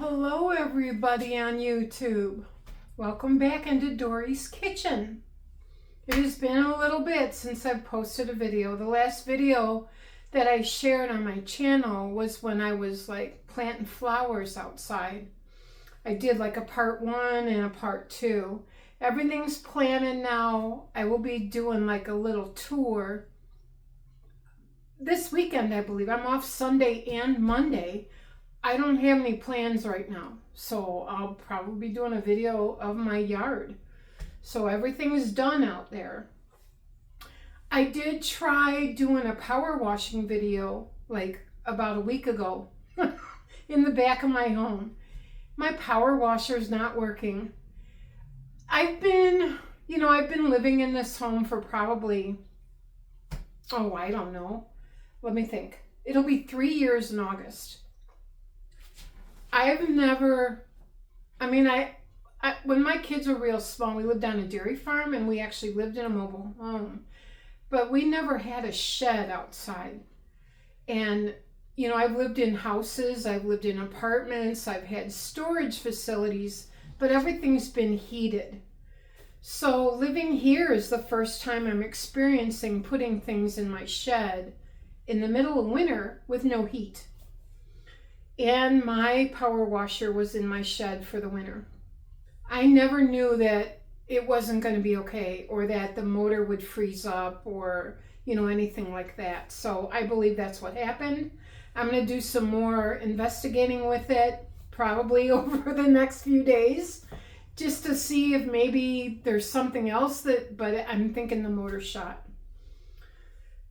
Hello everybody on YouTube. Welcome back into Dory's Kitchen. It has been a little bit since I've posted a video. The last video that I shared on my channel was when I was like planting flowers outside. I did like a part 1 and a part 2. Everything's planted now. I will be doing like a little tour this weekend, I believe. I'm off Sunday and Monday. I don't have any plans right now, so I'll probably be doing a video of my yard. So everything is done out there. I did try doing a power washing video like about a week ago in the back of my home. My power washer is not working. I've been living in this home for probably, I don't know. Let me think. It'll be 3 years in August. I've never, when my kids were real small, we lived on a dairy farm and we actually lived in a mobile home, but we never had a shed outside. And, I've lived in houses, I've lived in apartments, I've had storage facilities, but everything's been heated. So living here is the first time I'm experiencing putting things in my shed in the middle of winter with no heat. And my power washer was in my shed for the winter. I never knew that it wasn't going to be okay or that the motor would freeze up or, anything like that. So I believe that's what happened. I'm going to do some more investigating with it probably over the next few days just to see if maybe there's something else but I'm thinking the motor shot.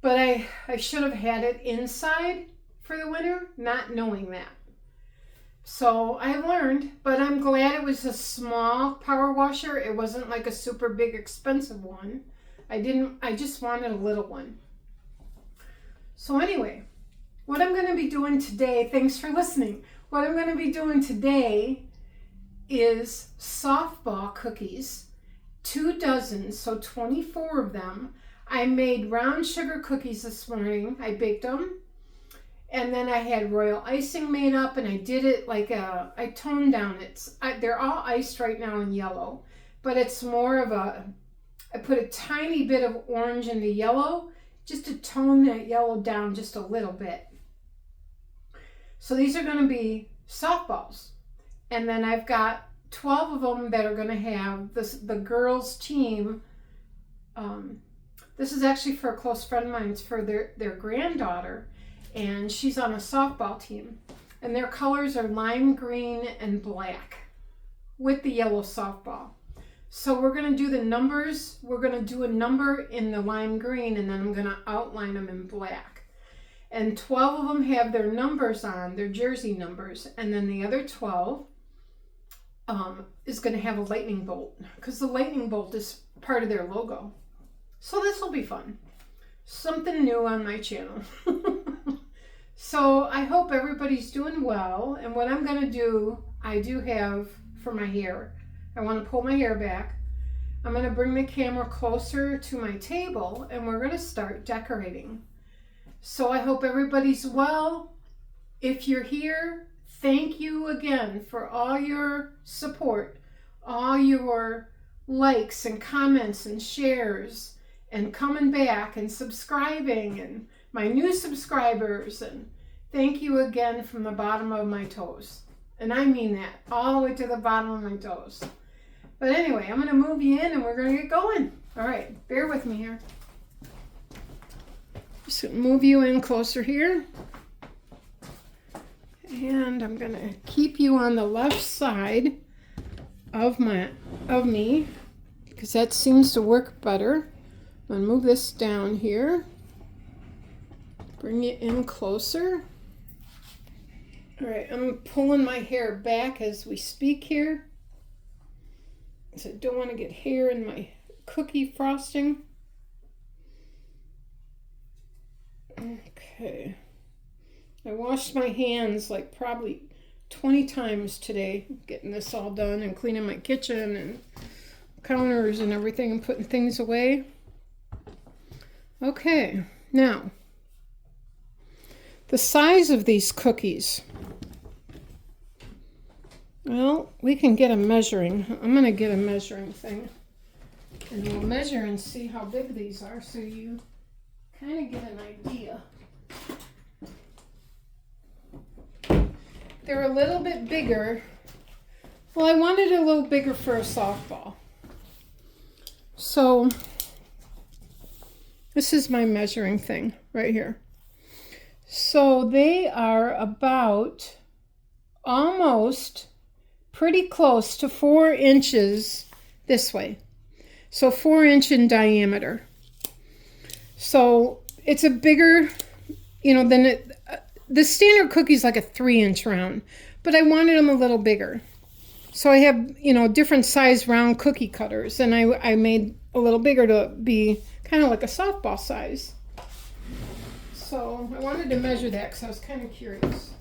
But I should have had it inside for the winter, not knowing that. So I learned, but I'm glad it was a small power washer. It wasn't like a super big expensive one. I just wanted a little one. So anyway, what I'm going to be doing today, thanks for listening. What I'm going to be doing today is softball cookies, 2 dozen, so 24 of them. I made brown sugar cookies this morning. I baked them. And then I had royal icing made up and I did it like I toned down it. They're all iced right now in yellow, but it's more of I put a tiny bit of orange into yellow just to tone that yellow down just a little bit. So these are going to be softballs. And then I've got 12 of them that are going to have the girls team. This is actually for a close friend of mine. It's for their granddaughter. And she's on a softball team. And their colors are lime green and black with the yellow softball. So we're going to do the numbers. We're going to do a number in the lime green and then I'm going to outline them in black. And 12 of them have their numbers on, their jersey numbers. And then the other 12 is going to have a lightning bolt because the lightning bolt is part of their logo. So this will be fun. Something new on my channel. So I hope everybody's doing well. And what I'm going to do, I do have for my hair. I want to pull my hair back. I'm going to bring the camera closer to my table and we're going to start decorating. So I hope everybody's well. If you're here, thank you again for all your support, all your likes and comments and shares and coming back and subscribing and my new subscribers, and thank you again from the bottom of my toes. And I mean that, all the way to the bottom of my toes. But anyway, I'm going to move you in and we're going to get going. All right, bear with me here. Just going to move you in closer here. And I'm going to keep you on the left side of me because that seems to work better. I'm going to move this down here. Bring it in closer. All right, I'm pulling my hair back as we speak here. So I don't want to get hair in my cookie frosting. Okay. I washed my hands like probably 20 times today, getting this all done and cleaning my kitchen and counters and everything and putting things away. Okay, now. The size of these cookies Well, we can get a measuring. I'm going to get a measuring thing. And we'll measure and see how big these are so you kind of get an idea. They're a little bit bigger. Well, I wanted a little bigger for a softball. So this is my measuring thing right here. So they are about almost pretty close to 4 inches this way. So 4-inch in diameter. So it's a bigger, than the standard cookie's like a 3-inch round, but I wanted them a little bigger. So I have, different size round cookie cutters, and I made a little bigger to be kind of like a softball size. So I wanted to measure that because I was kind of curious.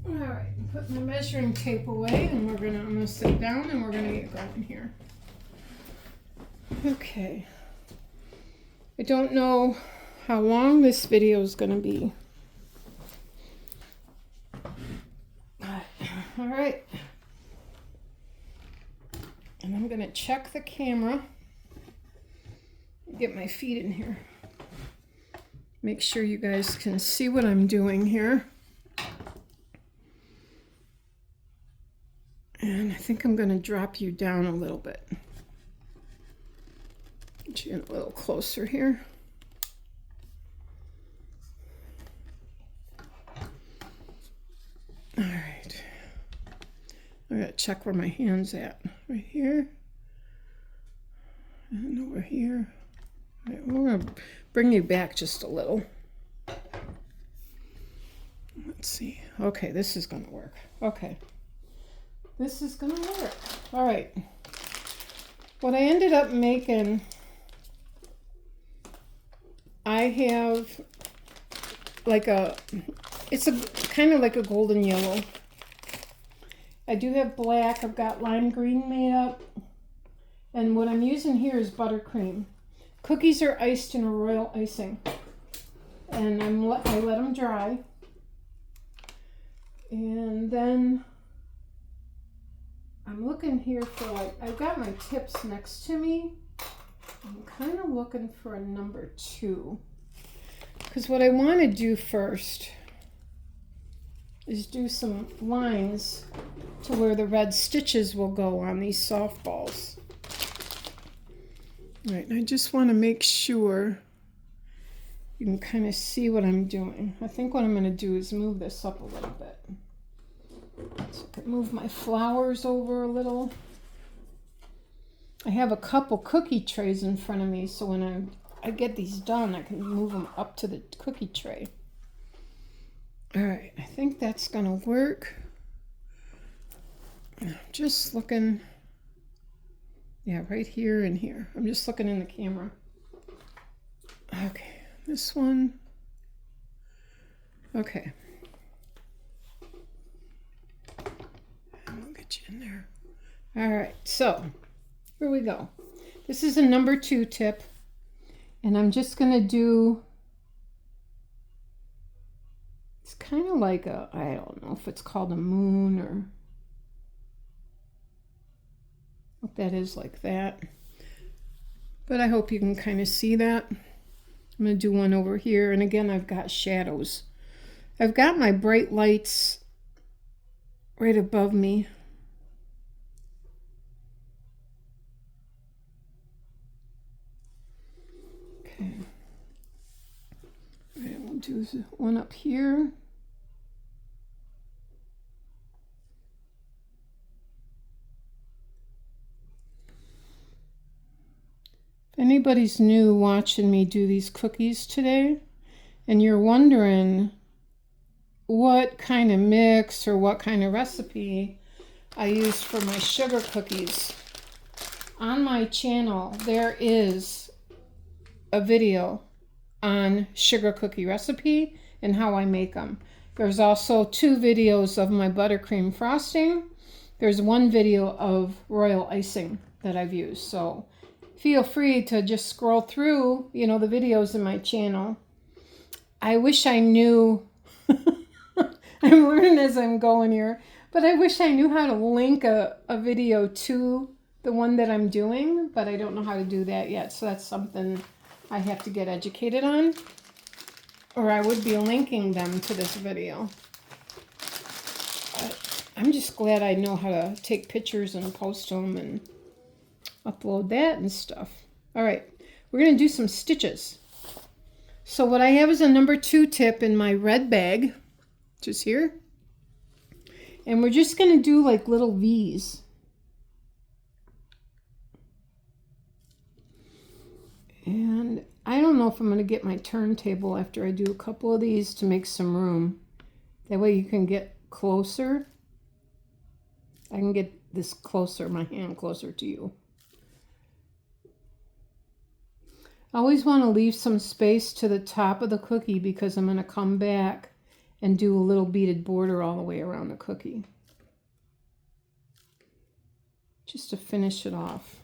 All right, put my measuring tape away, and I'm gonna sit down and we're gonna get going here. Okay. I don't know how long this video is gonna be. All right. And I'm gonna check the camera. Get my feet in here. Make sure you guys can see what I'm doing here. And I think I'm going to drop you down a little bit. Get you in a little closer here. All right. I got to check where my hand's at. Right here. And over here. All right, we're going to bring you back just a little. Let's see. Okay, this is going to work. Okay. This is going to work. All right. What I ended up making, I have it's a kind of like a golden yellow. I do have black. I've got lime green made up. And what I'm using here is buttercream. Cookies are iced in a royal icing. And I let them dry. And then I'm looking here for I've got my tips next to me. I'm kind of looking for a number 2. Because what I want to do first is do some lines to where the red stitches will go on these softballs. All right, and I just want to make sure you can kind of see what I'm doing. I think what I'm going to do is move this up a little bit. So I can move my flowers over a little. I have a couple cookie trays in front of me, so when I get these done, I can move them up to the cookie tray. All right, I think that's going to work. I'm just looking, yeah, right here and here. I'm just looking in the camera. Okay, this one. Okay. I'll get you in there. All right, so here we go. This is a number 2 tip, and I'm just going to do, it's kind of like a, I don't know if it's called a moon or what that is, like that. But I hope you can kind of see that. I'm going to do one over here, and again, I've got shadows. I've got my bright lights right above me. Okay. All right, we'll do one up here. If anybody's new watching me do these cookies today, and you're wondering what kind of mix or what kind of recipe I used for my sugar cookies, on my channel there is a video on sugar cookie recipe and how I make them. There's also 2 videos of my buttercream frosting. There's 1 video of royal icing that I've used. So feel free to just scroll through, the videos in my channel. I wish I knew I'm learning as I'm going here. But I wish I knew how to link a video to the one that I'm doing, but I don't know how to do that yet. So that's something I have to get educated on, or I would be linking them to this video. I'm just glad I know how to take pictures and post them and upload that and stuff. All right, we're going to do some stitches. So what I have is a number 2 tip in my red bag, which is here. And we're just going to do like little V's. And I don't know if I'm going to get my turntable after I do a couple of these to make some room. That way you can get closer. I can get this closer, my hand closer to you. I always want to leave some space to the top of the cookie because I'm going to come back and do a little beaded border all the way around the cookie. Just to finish it off.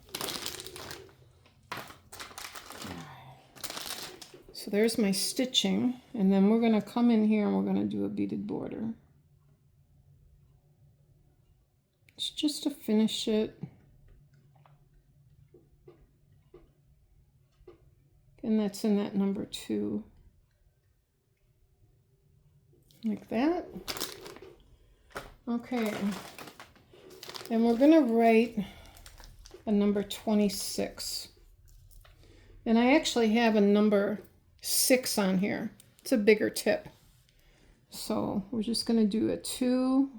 So there's my stitching, and then we're going to come in here and we're going to do a beaded border. It's just to finish it. And that's in that number 2. Like that. Okay. And we're going to write a number 26. And I actually have a number 6 on here. It's a bigger tip. So we're just going to do a 2.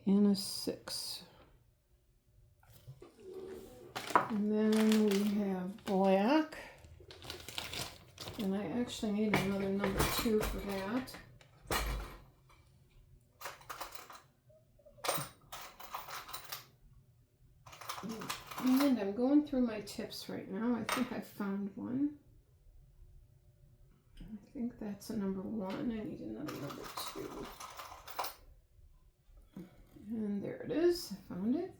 And a 6. And then we have black. And I actually need another number 2 for that. And I'm going through my tips right now. I think I found one. I think that's a number 1. I need another number 2. And there it is. I found it.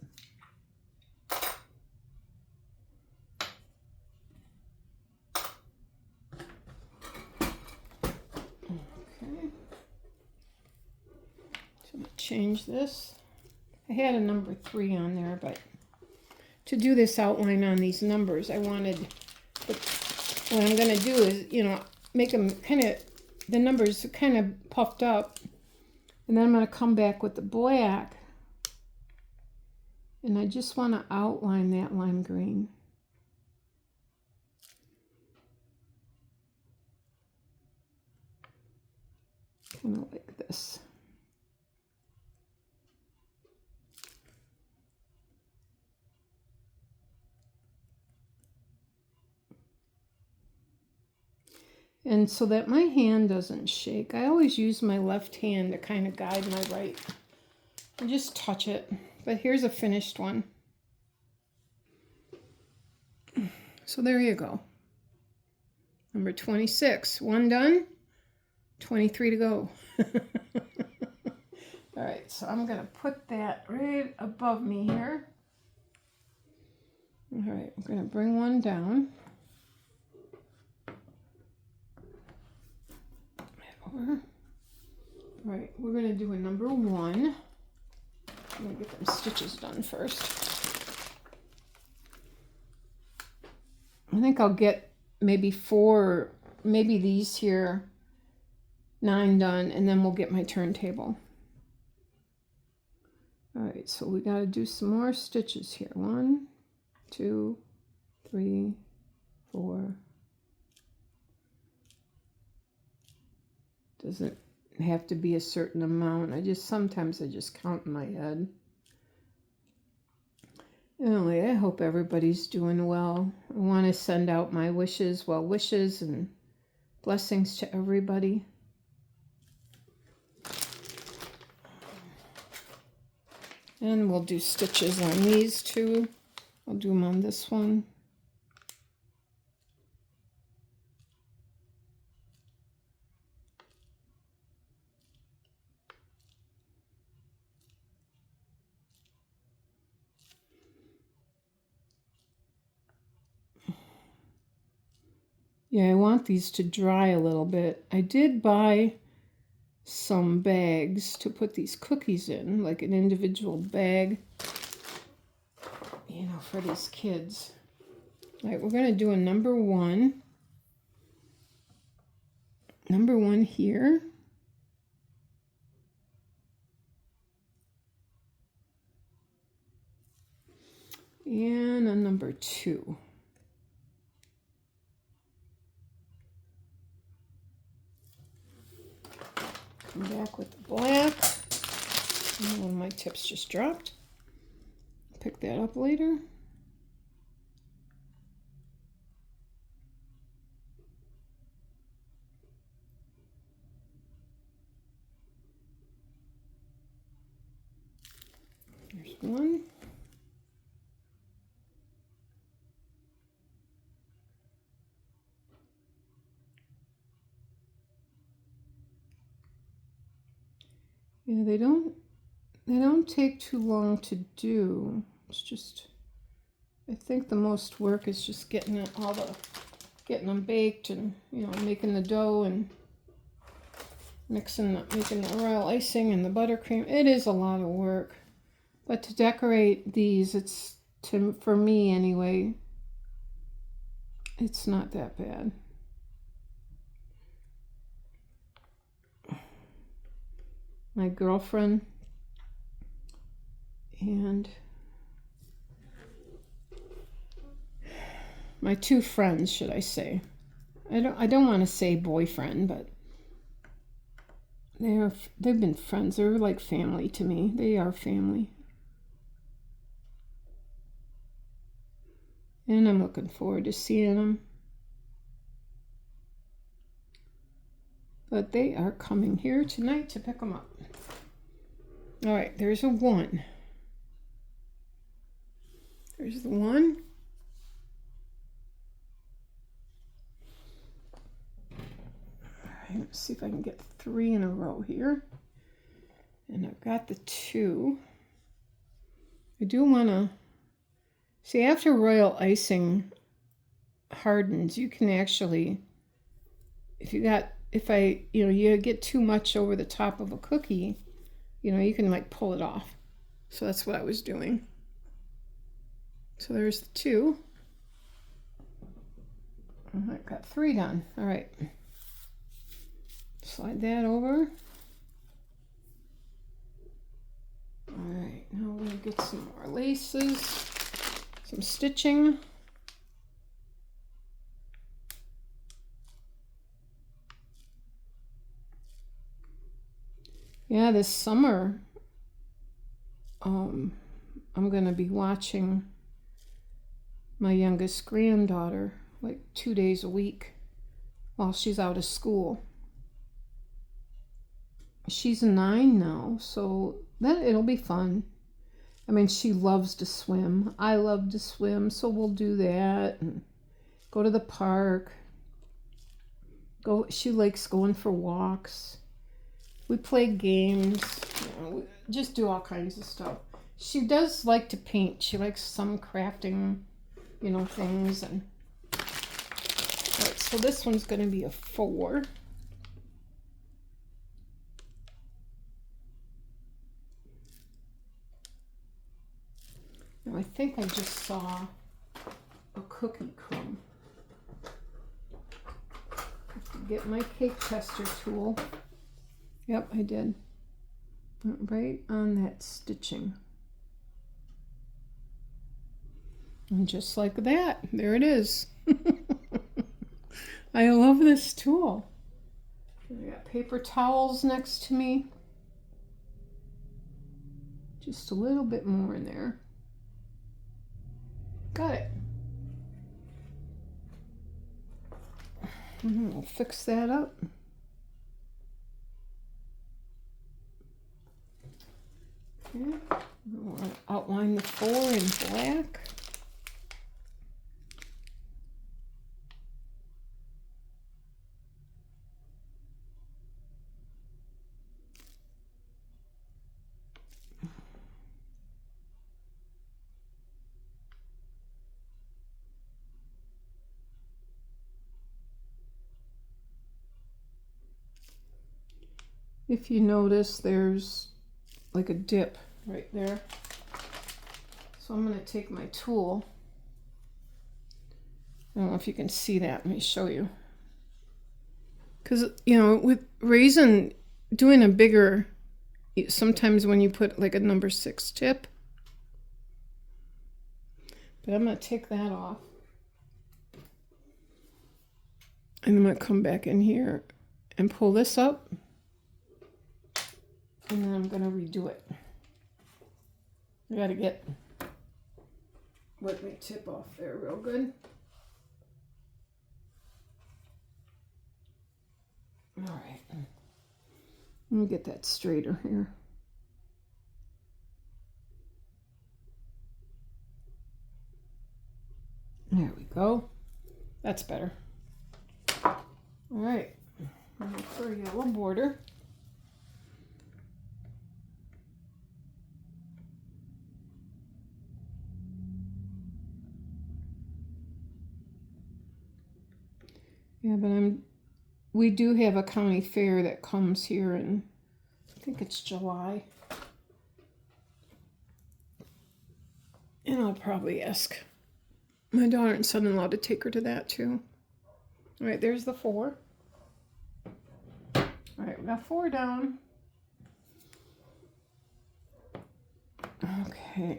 Okay. So I'm going to change this. I had a number 3 on there, but to do this outline on these numbers, I wanted, what I'm going to do is, you know, make them kind of, the numbers kind of puffed up. And then I'm going to come back with the black. And I just want to outline that lime green. Kind of like this. And so that my hand doesn't shake, I always use my left hand to kind of guide my right. And just touch it. But here's a finished one. So there you go. Number 26. 1 done. 23 to go. All right, so I'm going to put that right above me here. All right, I'm going to bring one down. All right, we're going to do a number 1. I'm going to get them stitches done first. I think I'll get maybe 4, maybe these here, 9 done, and then we'll get my turntable. All right, so we got to do some more stitches here. 1, 2, 3, 4. Doesn't have to be a certain amount. Sometimes I just count in my head. Anyway, I hope everybody's doing well. I want to send out my wishes, well wishes and blessings to everybody. And we'll do stitches on these too. I'll do them on this one. Yeah, I want these to dry a little bit. I did buy some bags to put these cookies in, like an individual bag, you know, for these kids. All right, we're going to do a number one. Number one here. And a number two. Come back with the black. And one of my tips just dropped. Pick that up later. There's one. Yeah, they don't take too long to do. It's just, I think the most work is just getting them baked and, you know, making the dough and making the royal icing and the buttercream. It is a lot of work, but to decorate these, for me anyway, it's not that bad. My girlfriend and my two friends, should I say? I don't want to say boyfriend, but they've been friends. They're like family to me. They are family. And I'm looking forward to seeing them. But they are coming here tonight to pick them up. All right, there's a one. There's the one. All right, let's see if I can get three in a row here. And I've got the two. I do want to see, after royal icing hardens, you can actually, if you get too much over the top of a cookie, you know, you can like pull it off. So that's what I was doing. So there's the two. I've got three done. All right. Slide that over. All right, now we're going to get some more laces, some stitching. Yeah, this summer, I'm going to be watching my youngest granddaughter like 2 days a week while she's out of school. She's 9 now, so it'll be fun. I mean, she loves to swim. I love to swim, so we'll do that and go to the park. She likes going for walks. We play games, we just do all kinds of stuff. She does like to paint. She likes some crafting, you know, things. And all right, so this one's going to be a 4. Now I think I just saw a cookie crumb. Have to get my cake tester tool. Yep, I did. Right on that stitching. And just like that, there it is. I love this tool. I got paper towels next to me. Just a little bit more in there. Got it. We'll fix that up. Okay. We'll outline the 4 in black. If you notice, there's like a dip right there. So I'm going to take my tool. I don't know if you can see that. Let me show you. Because, you know, with raisin, doing a bigger, sometimes when you put like a number 6 tip. But I'm going to take that off. And I'm going to come back in here and pull this up. And then I'm going to redo it. I got to get my tip off there real good. All right. Let me get that straighter here. There we go. That's better. All right. Now for a yellow border. Yeah, but we do have a county fair that comes here in, I think it's July. And I'll probably ask my daughter and son-in-law to take her to that too. All right, there's the 4. All right, we got 4 down. Okay.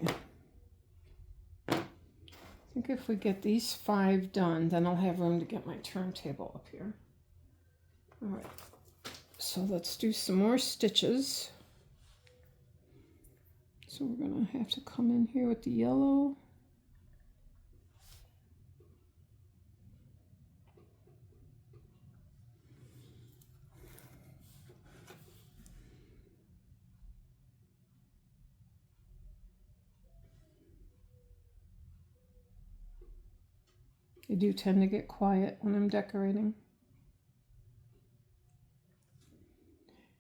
I think if we get these 5 done, then I'll have room to get my turntable up here. All right, so let's do some more stitches. So we're gonna have to come in here with the yellow. I do tend to get quiet when I'm decorating.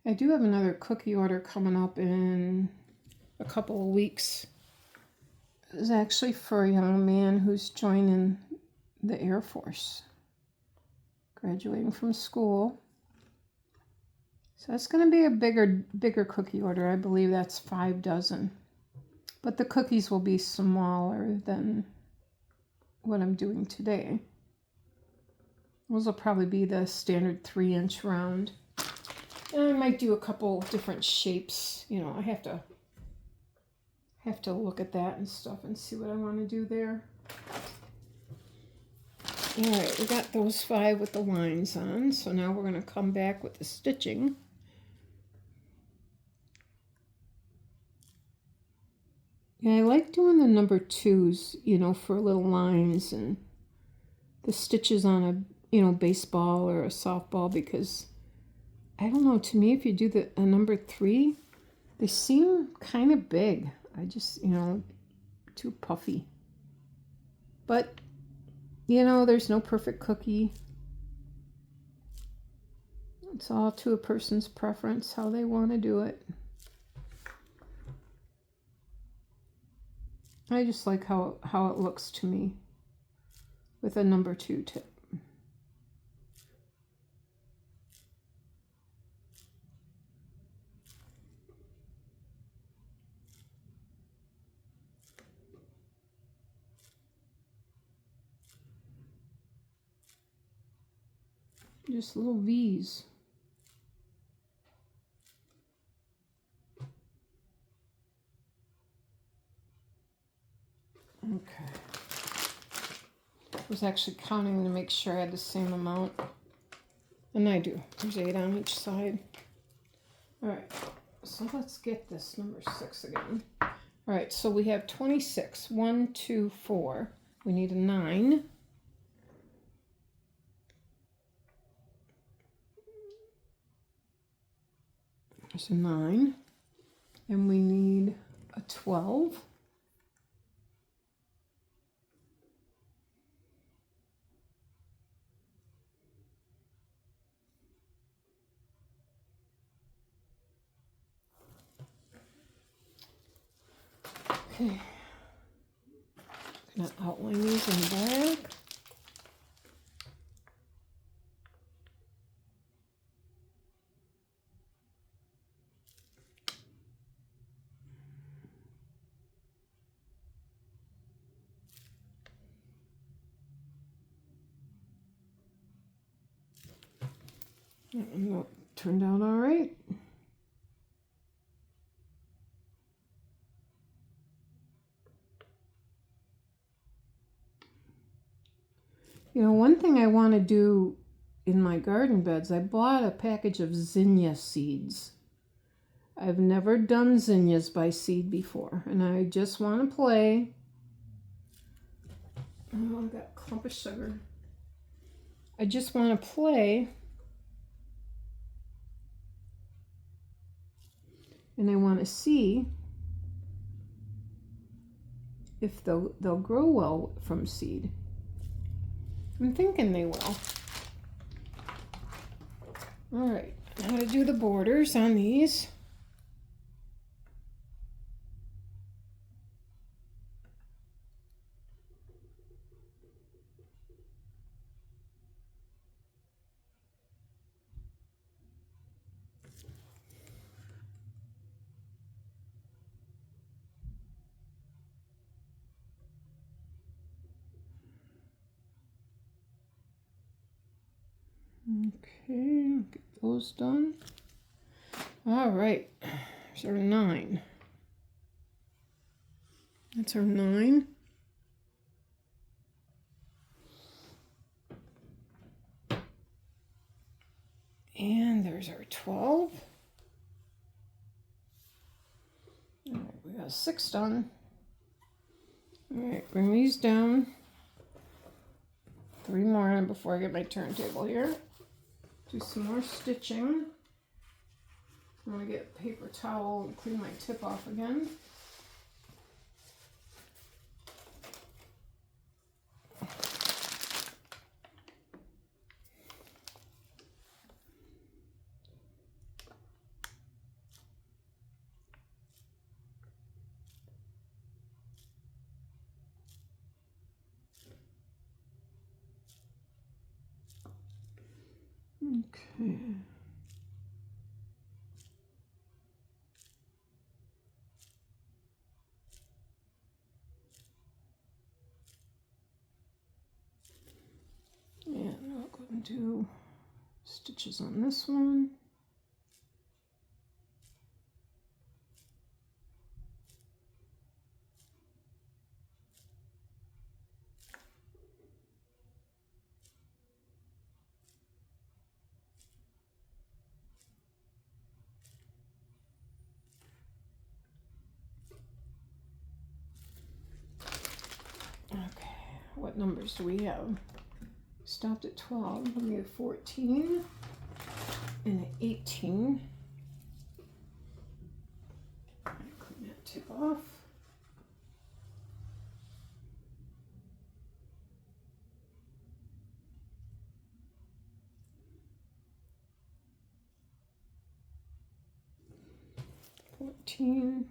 I do have another cookie order coming up in a couple of weeks. It's actually for a young man who's joining the Air Force, graduating from school. So that's going to be a bigger cookie order. I believe that's 5 dozen. But the cookies will be smaller than what I'm doing today. Those will probably be the standard 3-inch round. And I might do a couple different shapes. You know, I have to look at that and stuff and see what I want to do there. All right, we got those 5 with the lines on. So now we're going to come back with the stitching. Yeah, I like doing the number 2s, you know, for little lines and the stitches on a, you know, baseball or a softball, because I don't know, to me, if you do a number 3, they seem kind of big. I just, you know, too puffy. But, you know, there's no perfect cookie. It's all to a person's preference, how they want to do it. I just like how it looks to me with a number 2 tip. Just little V's. Okay. I was actually counting to make sure I had the same amount. And I do. There's 8 on each side. All right. So let's get this number 6 again. All right. So we have 26. 1, 2, 4. We need a 9. There's a 9. And we need a 12. Okay. I'm going to outline these in black. That turned out all right. You know, one thing I want to do in my garden beds, I bought a package of zinnia seeds. I've never done zinnias by seed before, and I just want to play. Oh, I got a clump of sugar. I just want to play, and I want to see if they'll grow well from seed. I'm thinking they will. All right, how to do the borders on these. Okay, get those done. All right, there's our 9. That's our 9. And there's our 12. All right, we got 6 done. All right, bring these down. 3 more before I get my turntable here. Do some more stitching. I'm going to get a paper towel and clean my tip off again. Okay. And I'll go and do stitches on this one. Okay, what numbers do we have? Stopped at 12. We have 14 and an 18. Clean that tip off. $14.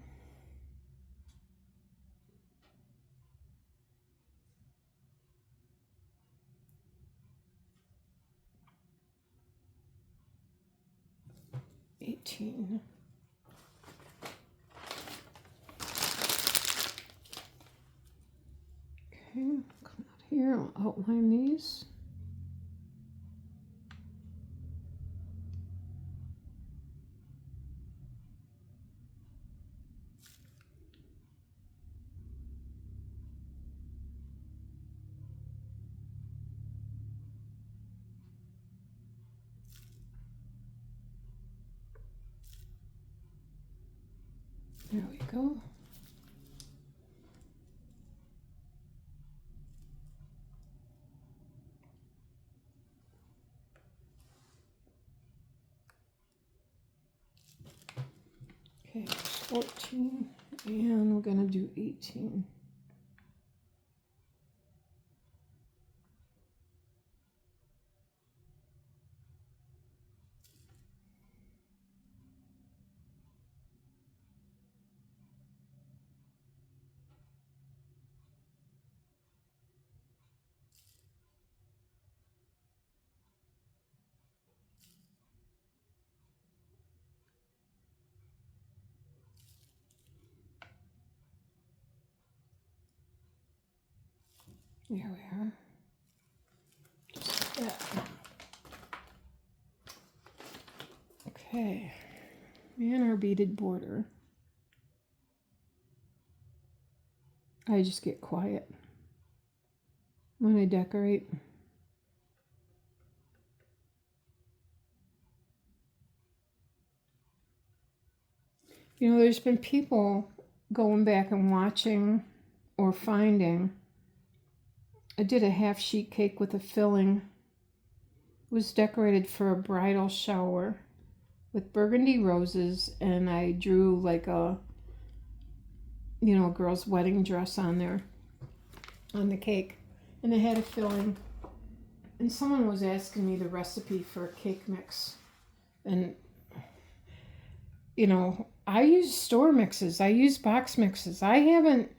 18. Okay, come out here, I'll outline these. There we go. Okay, 14, and we're gonna do 18. There we are. Just like that. Okay, and our beaded border. I just get quiet when I decorate. You know, there's been people going back and watching or finding. I did a half sheet cake with a filling. It was decorated for a bridal shower with burgundy roses, and I drew like a, you know, a girl's wedding dress on there, on the cake. And it had a filling. And someone was asking me the recipe for a cake mix. And, you know, I use store mixes. I use box mixes. I haven't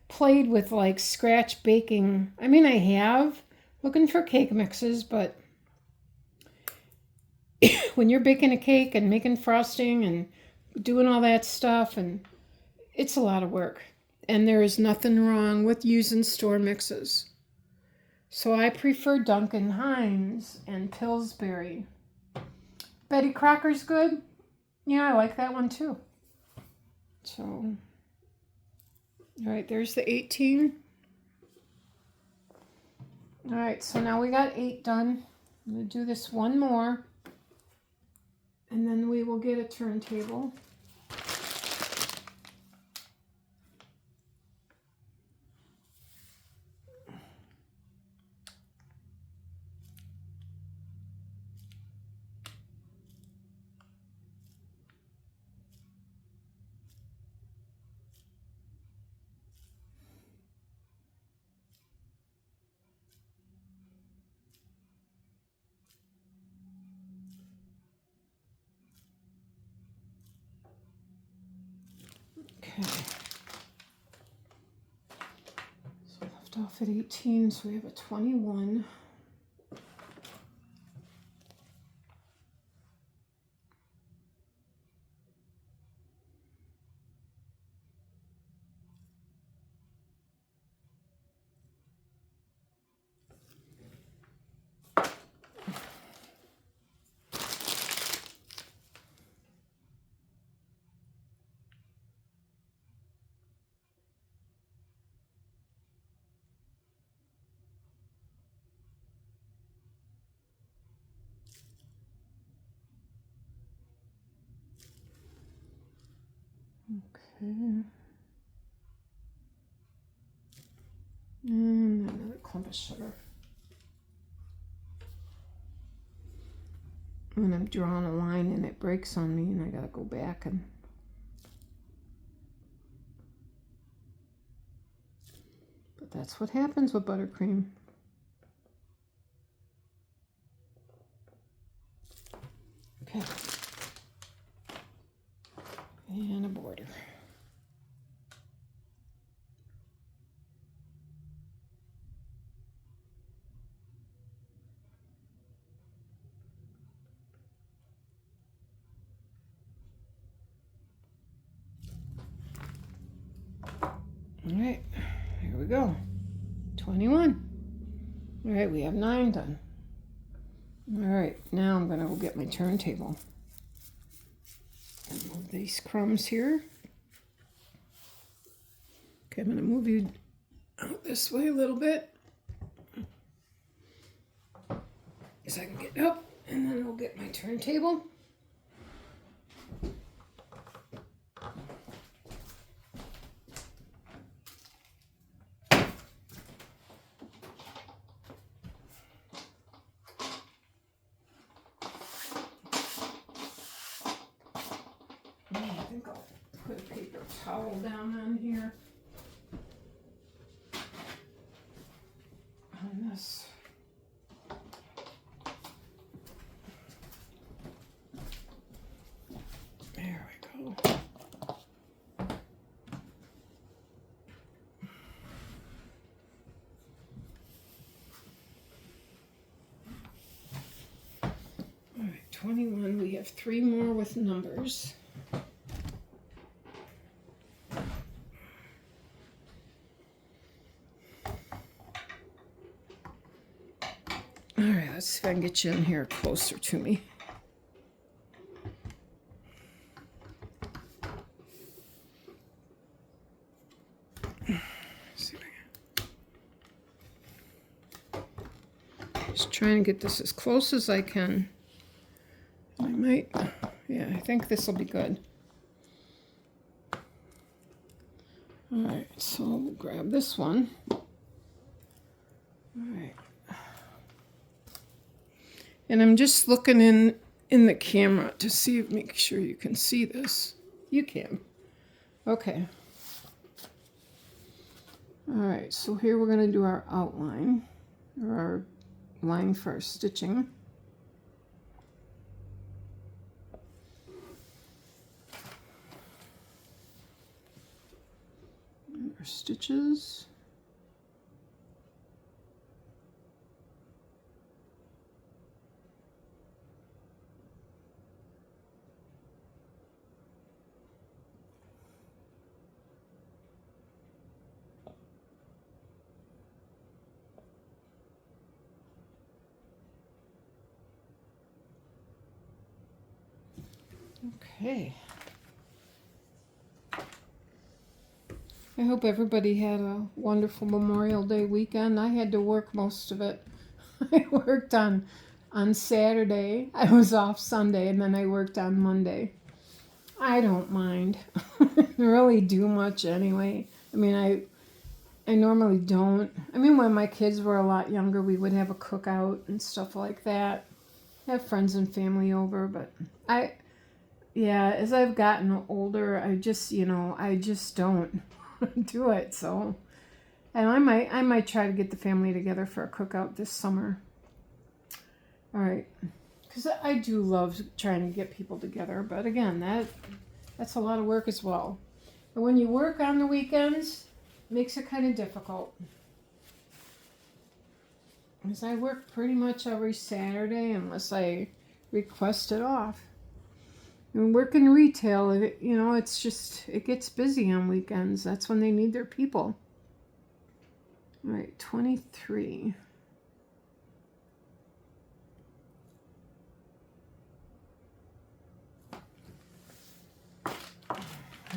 played with like scratch baking. I mean, I have, looking for cake mixes, but when you're baking a cake and making frosting and doing all that stuff, and it's a lot of work. And there is nothing wrong with using store mixes. So I prefer Duncan Hines and Pillsbury. Betty Crocker's good. Yeah, I like that one too. So, all right, there's the 18. All right, so now we got 8 done. I'm going to do this one more, and then we will get a turntable. Okay. So left off at 18, so we have a 21. Okay. And another clump of sugar. And I'm drawing a line and it breaks on me, and I gotta go back and but that's what happens with buttercream. Okay. And a border. All right, here we go. 21. All right, we have 9 done. All right, now I'm gonna go get my turntable and move these crumbs here. Okay, I'm gonna move you out this way a little bit so I can get up, and then I'll get my turntable. I think I'll put a paper towel down on here. On this. There we go. All right, 21. We have 3 more with numbers. All right, let's see if I can get you in here closer to me. Just trying to get this as close as I can. I might, yeah, I think this will be good. All right, so we'll grab this one. All right. And I'm just looking in the camera to see, make sure you can see this. You can. Okay. All right, so here we're going to do our outline, or our line for our stitching. And our stitches. Okay. I hope everybody had a wonderful Memorial Day weekend. I had to work most of it. I worked on Saturday. I was off Sunday, and then I worked on Monday. I don't mind. I really do much anyway. I mean, I normally don't. I mean, when my kids were a lot younger, we would have a cookout and stuff like that. Have friends and family over, but yeah, as I've gotten older, I just don't do it. So, and I might try to get the family together for a cookout this summer. All right, because I do love trying to get people together, but again, that's a lot of work as well. And when you work on the weekends, it makes it kind of difficult. Because I work pretty much every Saturday unless I request it off. And working retail, it gets busy on weekends. That's when they need their people. All right, 23. All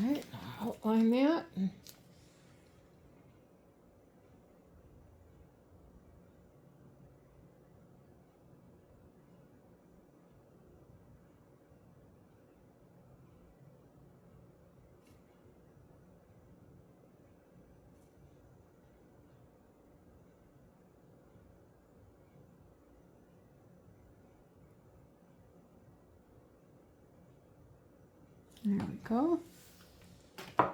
right, outline that. There we go. And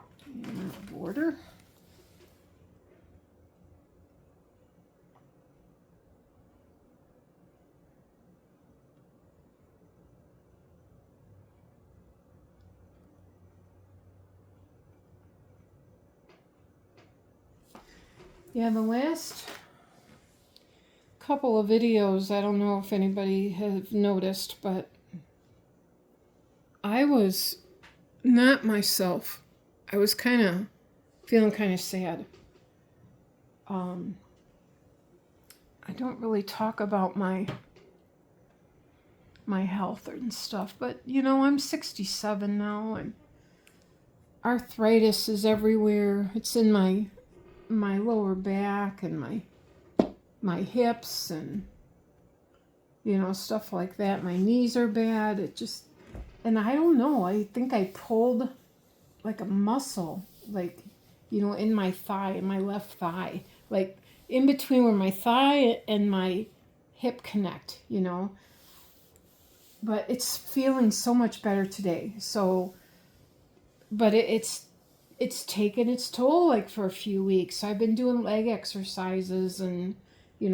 our border. Yeah, the last couple of videos, I don't know if anybody has noticed, but I was not myself. I was feeling kind of sad. I don't really talk about my health and stuff, but I'm 67 now, and arthritis is everywhere. It's in my lower back and my hips and stuff like that. My knees are bad. And I don't know, I think I pulled like a muscle, like in my thigh, in my left thigh, like in between where my thigh and my hip connect, but it's feeling so much better today. So but it's taken its toll, like for a few weeks. I've been doing leg exercises and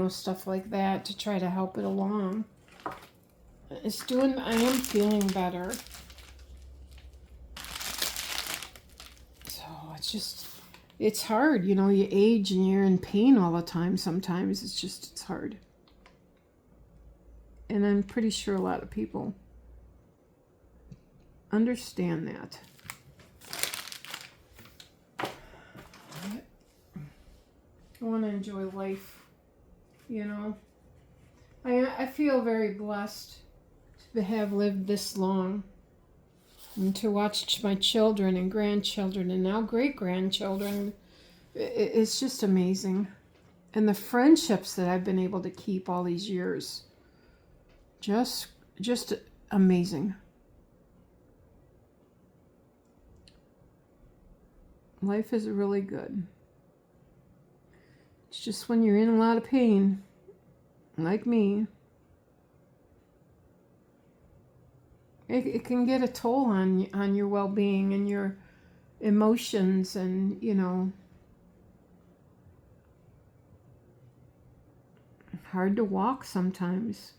stuff like that to try to help it along. I am feeling better. So it's hard, you age and you're in pain all the time. Sometimes it's hard. And I'm pretty sure a lot of people understand that. I want to enjoy life, I feel very blessed to have lived this long and to watch my children and grandchildren and now great-grandchildren. It's just amazing. And the friendships that I've been able to keep all these years. Just amazing. Life is really good. It's just when you're in a lot of pain, like me, it can get a toll on your well-being and your emotions, and hard to walk sometimes.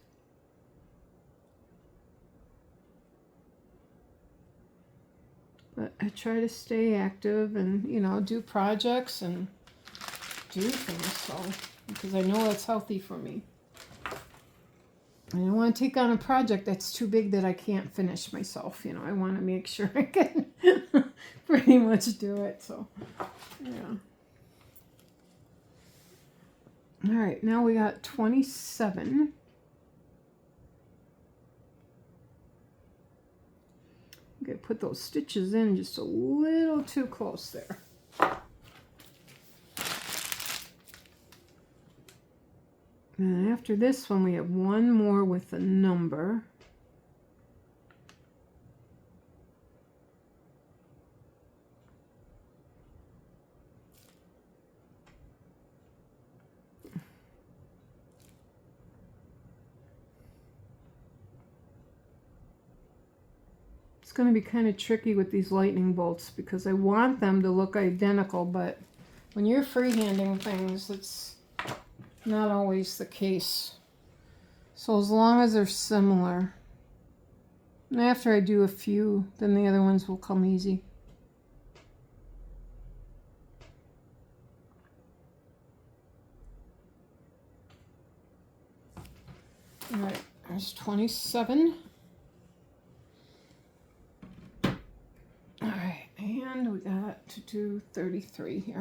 But I try to stay active and do projects and do things, so because I know that's healthy for me. I don't want to take on a project that's too big that I can't finish myself. I want to make sure I can pretty much do it. So, yeah. All right, now we got 27. I'm going to put those stitches in just a little too close there. And after this one, we have one more with a number. It's going to be kind of tricky with these lightning bolts because I want them to look identical, but when you're freehanding things, it's not always the case. So as long as they're similar, and after I do a few, then the other ones will come easy. All right, there's 27. All right, and we got to do 33 here.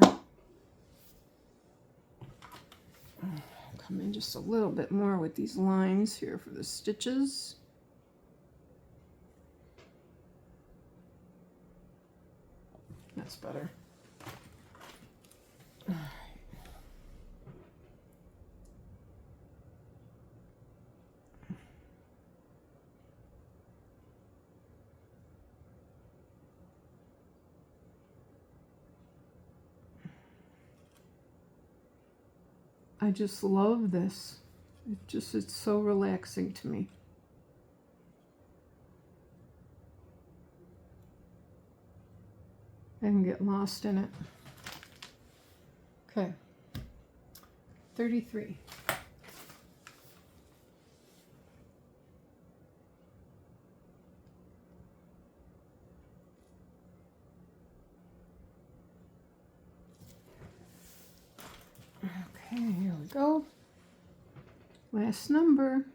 Come in just a little bit more with these lines here for the stitches. That's better. All right. I just love this. It's so relaxing to me. I can get lost in it. Okay. 33. Okay, here we go. Last number.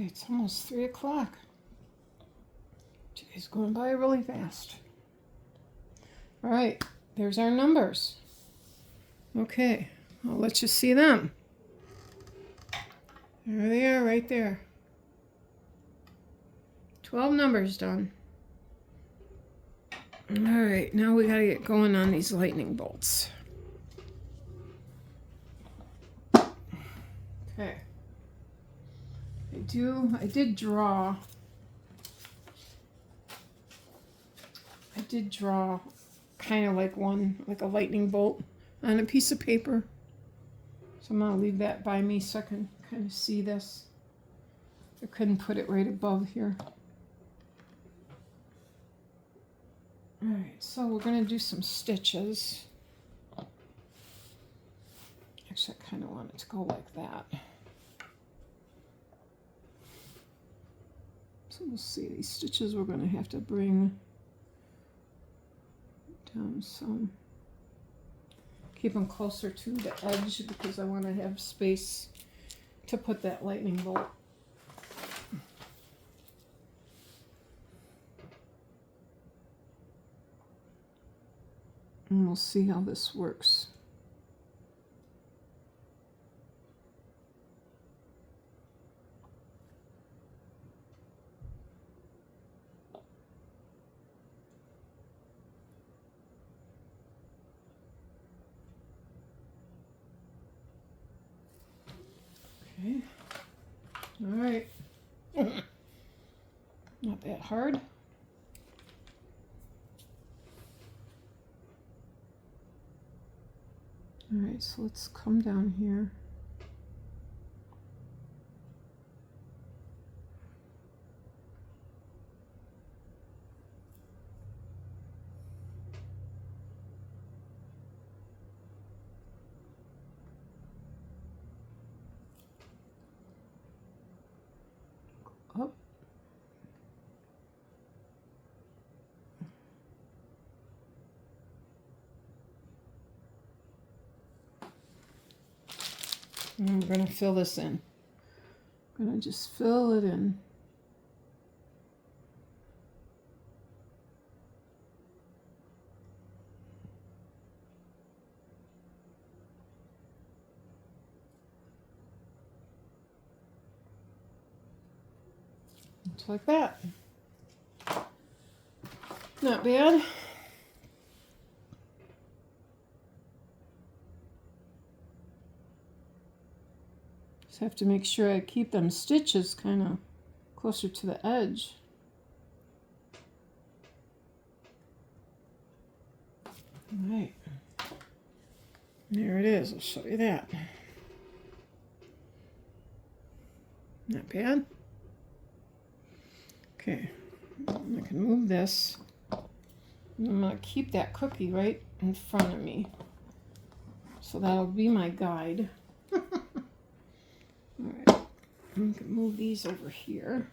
It's almost 3 o'clock. Today's going by really fast. All right, there's our numbers. Okay, I'll let you see them. There they are right there. 12 numbers done. All right, now we gotta get going on these lightning bolts. Okay. I did draw kind of like a lightning bolt on a piece of paper. So I'm gonna leave that by me so I can kind of see this. I couldn't put it right above here. All right, so we're gonna do some stitches. Actually, I kind of want it to go like that. So we'll see, these stitches we're going to have to bring down some. Keep them closer to the edge because I want to have space to put that lightning bolt. And we'll see how this works. Okay. All right. Not that hard. All right, so let's come down here. Up. And we're going to fill this in. I'm going to just fill it in. Just like that. Not bad. Just have to make sure I keep them stitches kind of closer to the edge. All right. There it is. I'll show you that. Not bad. Okay. I can move this. I'm going to keep that cookie right in front of me. So that'll be my guide. All right. I can move these over here.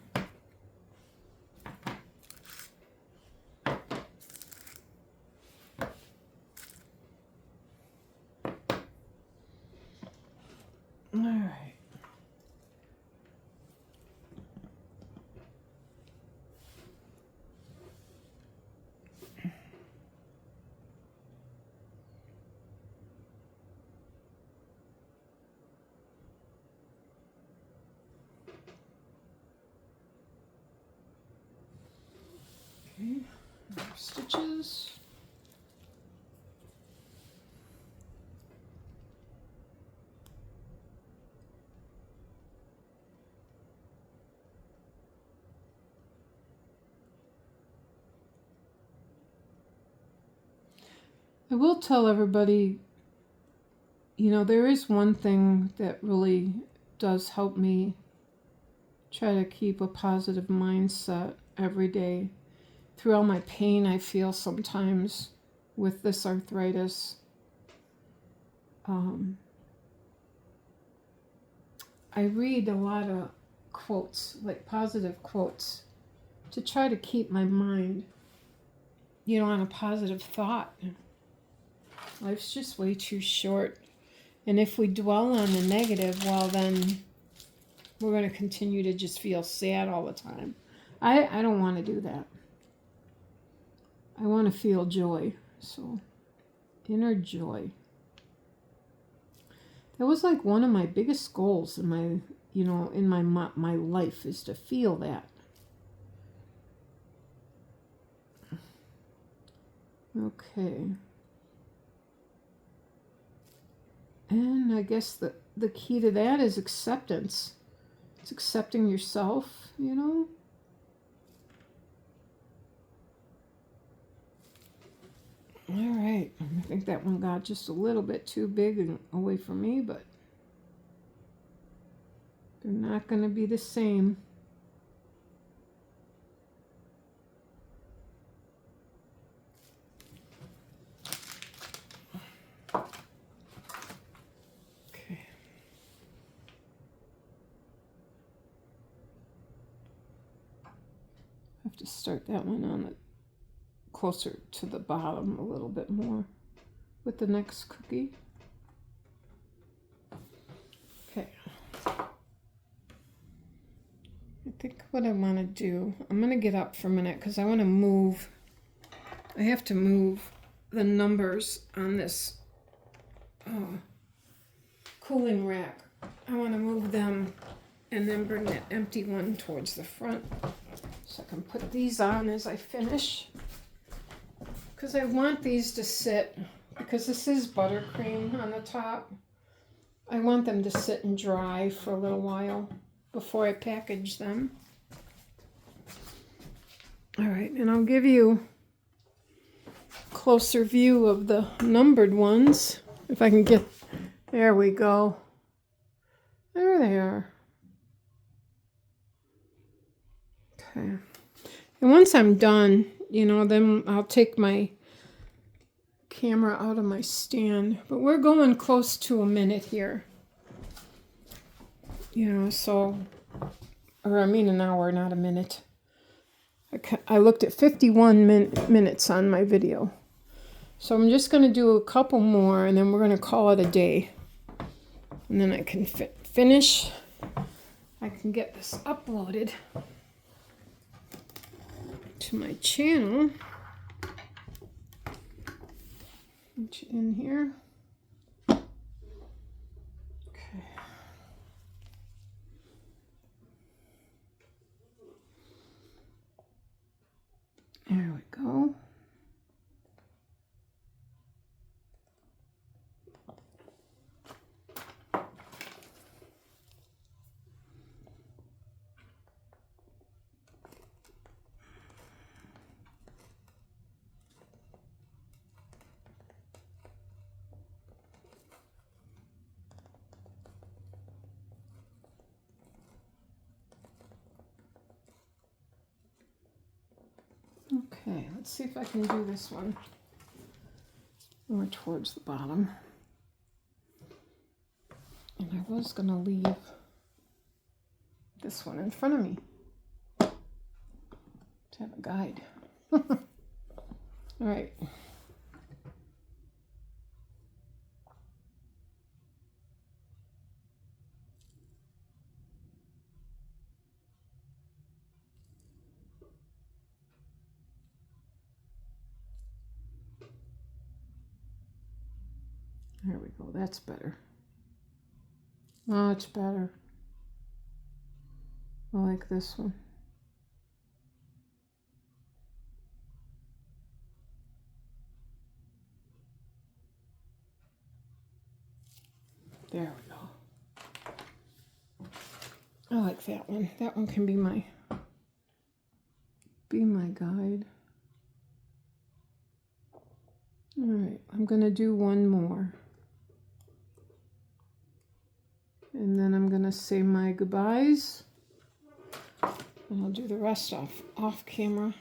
All right. Okay, more stitches. I will tell everybody, you know, there is one thing that really does help me try to keep a positive mindset every day. Through all my pain I feel sometimes with this arthritis, I read a lot of quotes, like positive quotes, to try to keep my mind, you know, on a positive thought. Life's just way too short. And if we dwell on the negative, well, then we're going to continue to just feel sad all the time. I don't want to do that. I want to feel joy. So, inner joy. That was like one of my biggest goals in my, you know, in my life, is to feel that. Okay. And I guess the key to that is acceptance. It's accepting yourself, you know. All right. I think that one got just a little bit too big and away from me, but they're not going to be the same. Okay. have to start that one on the closer to the bottom a little bit more with the next cookie. Okay. I think what I want to do, I'm going to get up for a minute because I want to move. I have to move the numbers on this cooling rack. I want to move them and then bring that empty one towards the front so I can put these on as I finish. Because I want these to sit, because this is buttercream on the top, I want them to sit and dry for a little while before I package them. All right, and I'll give you a closer view of the numbered ones. If I can get, there we go. There they are. Okay. And once I'm done, then I'll take my camera out of my stand. But we're going close to a minute here. So, or I mean an hour, not a minute. I looked at 51 minutes on my video. So I'm just going to do a couple more and then we're going to call it a day. And then I can finish. I can get this uploaded to my channel. Put you in here. Okay. There we go. Okay, let's see if I can do this one more towards the bottom. And I was going to leave this one in front of me to have a guide. All right. There we go. That's better. Much better. I like this one. There we go. I like that one. That one can be my guide. All right, I'm going to do one more. And then I'm going to say my goodbyes. And I'll do the rest off camera.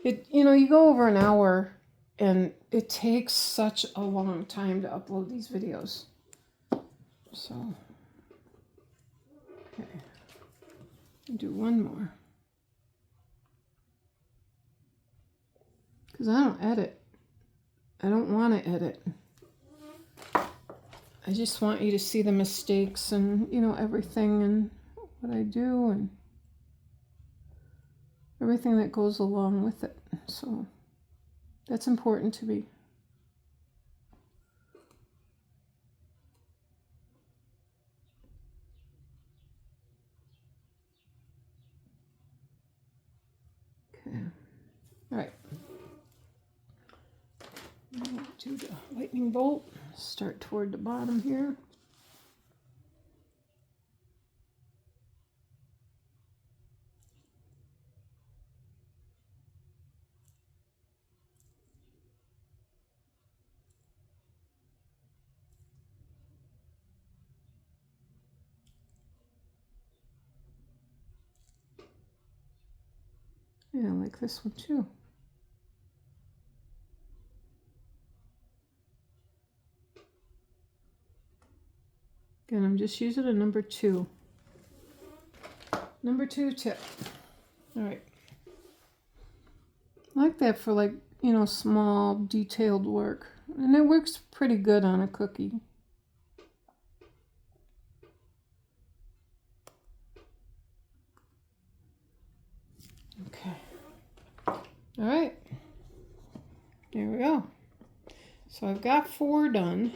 You go over an hour and it takes such a long time to upload these videos. So, okay. I'll do one more. Because I don't edit. I don't want to edit. I just want you to see the mistakes and, everything and what I do and everything that goes along with it. So that's important to me. Okay. All right. Now do the lightning bolt. Start toward the bottom here. Yeah, I like this one too. Again, I'm just using a number 2. Number 2 tip. All right. I like that for like, you know, small detailed work. And it works pretty good on a cookie. Okay. All right. There we go. So I've got 4 done.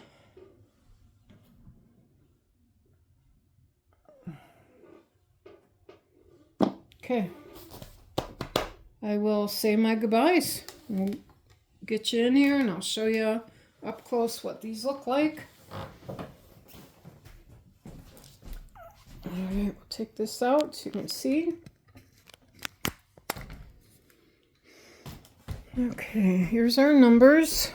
Okay. I will say my goodbyes. We'll get you in here and I'll show you up close what these look like. All right, we'll take this out so you can see. Okay, here's our numbers.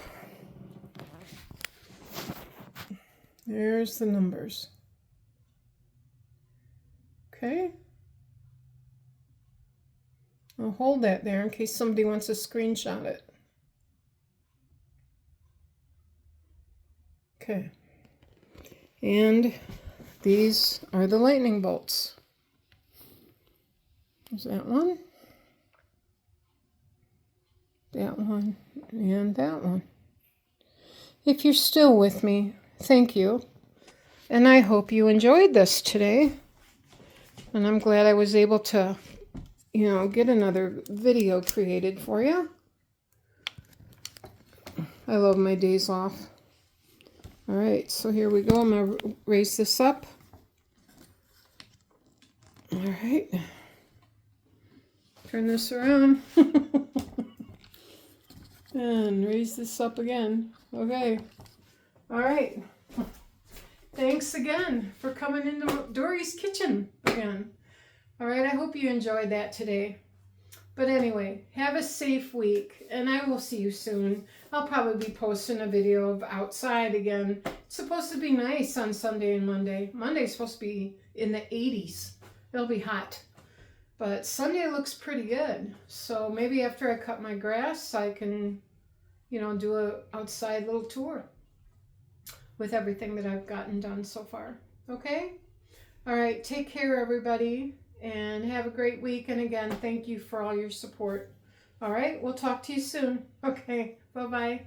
There's the numbers. Okay. I'll hold that there in case somebody wants to screenshot it. Okay. And these are the lightning bolts. There's that one, and that one. If you're still with me, thank you. And I hope you enjoyed this today. And I'm glad I was able to, you know, get another video created for you. I love my days off. All right, so here we go. I'm going to raise this up. All right. Turn this around. And raise this up again. Okay. All right. Thanks again for coming into Dory's Kitchen again. All right, I hope you enjoyed that today. But anyway, have a safe week, and I will see you soon. I'll probably be posting a video of outside again. It's supposed to be nice on Sunday and Monday. Monday's supposed to be in the 80s. It'll be hot. But Sunday looks pretty good. So maybe after I cut my grass, I can, you know, do a outside little tour with everything that I've gotten done so far. Okay? All right, take care, everybody. And have a great week. And again, thank you for all your support. All right, we'll talk to you soon. Okay, bye-bye.